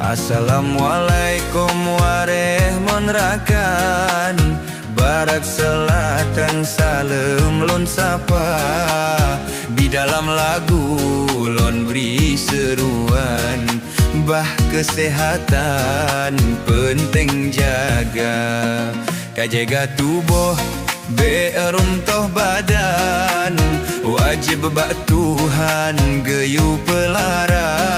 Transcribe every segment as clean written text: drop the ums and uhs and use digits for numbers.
Assalamualaikum warahmatullahi Barat selatan salam lon sapa. Di dalam lagu lon beri seruan, bah kesehatan penting jaga. Kajaga tubuh beruntuh badan, wajib bak Tuhan geyu pelara.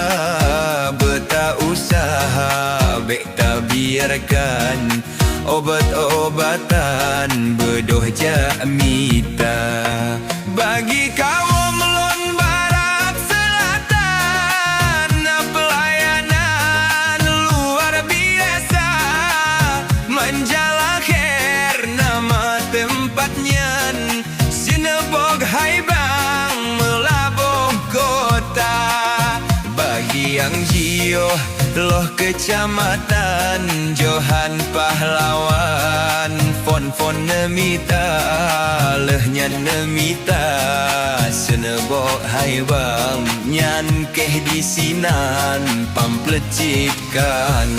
Beta usaha bek tak biarkan obat-obatan bedoh jamita. Bagi kaum lon barat selatan, pelayanan luar biasa. Menjala khair nama tempatnya, Sinebog Haibang Melabuh kota. Bagi yang jioh loh kecamatan Johan pahlawan, fon nemita lehnya nemita. Sinebog Haibang nyan keh di sinan pamplecip kanan.